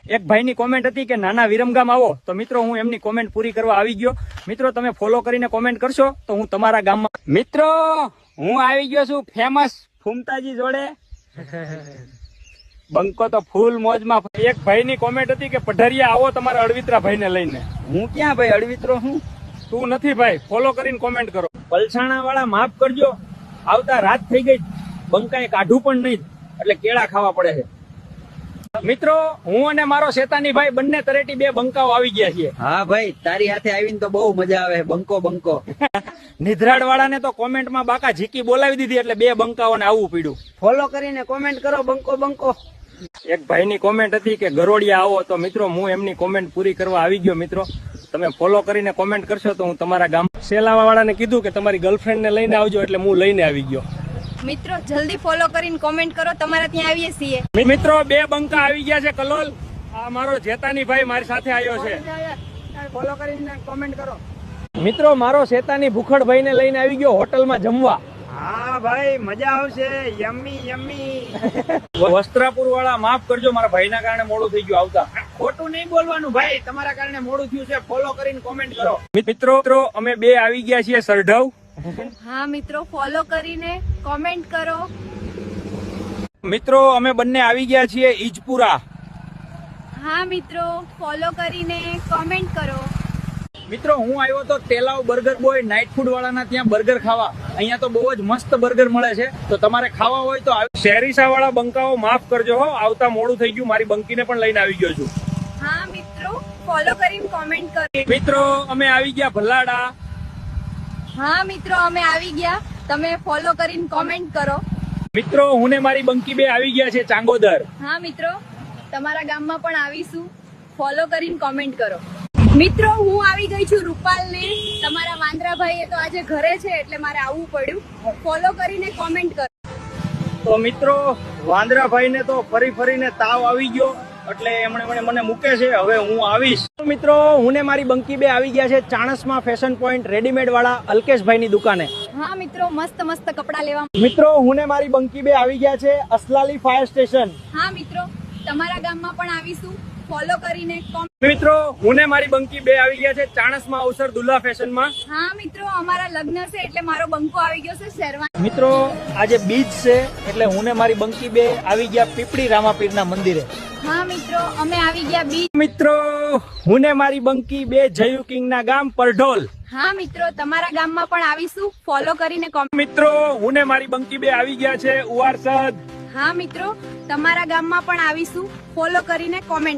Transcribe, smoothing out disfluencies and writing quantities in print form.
એક ભાઈની કોમેન્ટ હતી કે નાના વિરમગામ આવો, તો મિત્રો હું એમની કોમેન્ટ પૂરી કરવા આવી ગયો. મિત્રો તમે ફોલો કરીને કોમેન્ટ કરશો તો હું તમારા ગામમાં. મિત્રો હું આવી ગયો છું ફેમસ ફૂમતાજી જોડે. બંકો તો ફૂલ મોજમાં. એક ભાઈની કોમેન્ટ હતી કે પઢરિયા આવો તમારા અડવિત્રા ભાઈને લઈને. હું ક્યાં ભાઈ અડવિત્રો હું? તું નથી ભાઈ, ફોલો કરીને કોમેન્ટ કરો. પલસાણા વાળા માફ કરજો, આવતા રાત થઈ ગઈ, બંકાએ કાઢું પણ નહીં એટલે કેળા ખાવા પડે છે. મિત્રો હું અને મારો શેતાની ભાઈ બંને તરેટી બે બંકાઓ આવી ગયા છીએ. હા ભાઈ, તારી હાથે આવીને તો બહુ મજા આવે. બંકો બંકો. નિધરાડ વાળાને તો કોમેન્ટમાં બાકા ઝીકી બોલાવી દીધી એટલે બે બંકાઓને આવવું પડ્યું. ફોલો કરીને કોમેન્ટ કરો બંકો બંકો. એક ભાઈની કોમેન્ટ હતી કે ગરોડિયા આવો, તો મિત્રો હું એમની કોમેન્ટ પૂરી કરવા આવી ગયો. મિત્રો તમે ફોલો કરીને કોમેન્ટ કરશો તો હું તમારા ગામ. સેલાવા વાળાને કીધું કે તમારી ગર્લફ્રેન્ડ ને લઈને આવજો એટલે હું લઈને આવી ગયો. મિત્રો જલ્દી ફોલો કરીને કોમેન્ટ કરો, તમારા ત્યાં આવીએ છીએ. મિત્રો બે બંકા આવી ગયા છે કલોલ. આ મારો જેતાની ભાઈ મારી સાથે આવ્યો છે. ફોલો કરીને કોમેન્ટ કરો. મિત્રો મારો શેતાની ભૂખડ ભાઈ ને લઈને આવી ગયો હોટલમાં જમવા. હા ભાઈ, મજા આવશે. Yummy yummy. વસ્ત્રાપુર વાળા માફ કરજો, મારા ભાઈના કારણે મોડું થઈ ગયું આવતા. ખોટું નહીં બોલવાનું ભાઈ, તમારા કારણે મોડું થયું છે. ફોલો કરીને કોમેન્ટ કરો. મિત્રો અમે બે આવી ગયા છીએ સરઢવ. હા મિત્રો, ફોલો કરીને કોમેન્ટ કરો. મિત્રો અમે બંને આવી ગયા છીએ ઈજપુરા. હા મિત્રો, ફોલો કરીને કોમેન્ટ કરો. મિત્રો હું આવ્યો તો Telav burger boy night food વાળાના ત્યાં બર્ગર ખાવા. અહીંયા તો બહુ જ મસ્ત બર્ગર મળે છે, તો તમારે ખાવા હોય તો શેરીસા વાળા બંકાઓ માફ કરજો હો, આવતા મોડું થઈ ગયું. મારી બંકીને પણ લઈને આવી ગયો છું. હા મિત્રો, ફોલો કરીને કોમેન્ટ કરો. મિત્રો અમે આવી ગયા ભલાડા. હા મિત્રો, અમે આવી ગયા, તમે ફોલો કરીને કોમેન્ટ કરો. મિત્રો હું ને મારી બંકી બે આવી ગયા છે ચાંગોદર. હા મિત્રો, તમારા ગામમાં પણ આવીશું, ફોલો કરીને કોમેન્ટ કરો. મિત્રો હું આવી ગઈ છું રૂપાલ ને. તમારા વાંદરાભાઈ તો આજે ઘરે છે એટલે મારે આવવું પડ્યું. ફોલો કરીને કોમેન્ટ કરો. તો મિત્રો વાંદરાભાઈ ને તો ફરીને તાવ આવી ગયો એટલે એમણે મને મૂકે છે. હવે હું આવીશ. મિત્રો હું ને મારી બંકી બે આવી ગયા છે ચાણસમાં ફેશન પોઈન્ટ રેડીમેડ વાળા અલ્કેશભાઈ ની દુકાને. હા મિત્રો, મસ્ત કપડા લેવા. મિત્રો હું ને મારી બંકી બે આવી ગયા છે અસલાલી ફાયર સ્ટેશન. હા મિત્રો, તમારા ગામમાં પણ આવીશું, ફોલો કરીને મિત્રો હું ને મારી બંકી બે આવી ગયા છે ચાણસમાં અવસર દુલ્હા ફેશનમાં. હા મિત્રો, અમારા લગ્ન છે એટલે મારો બંકો આવી ગયો છે શેરવાન. મિત્રો આજે બીજ છે એટલે હું ને મારી બંકી બે આવી ગયા પીપળી રામાપીરના મંદિરે. હા મિત્રો, અમે આવી ગયા બીચ. મિત્રો હું ને મારી બંકી બે જયુ કિંગ ના ગામ પરઢોલ. હા મિત્રો, તમારા ગામમાં પણ આવીશું, ફોલો કરીને મિત્રો હું ને મારી બંકી બે આવી ગયા છે ઉવારસદ. હા મિત્રો, તમારા ગામમાં પણ આવીશું, ફોલો કરીને કોમેન્ટ.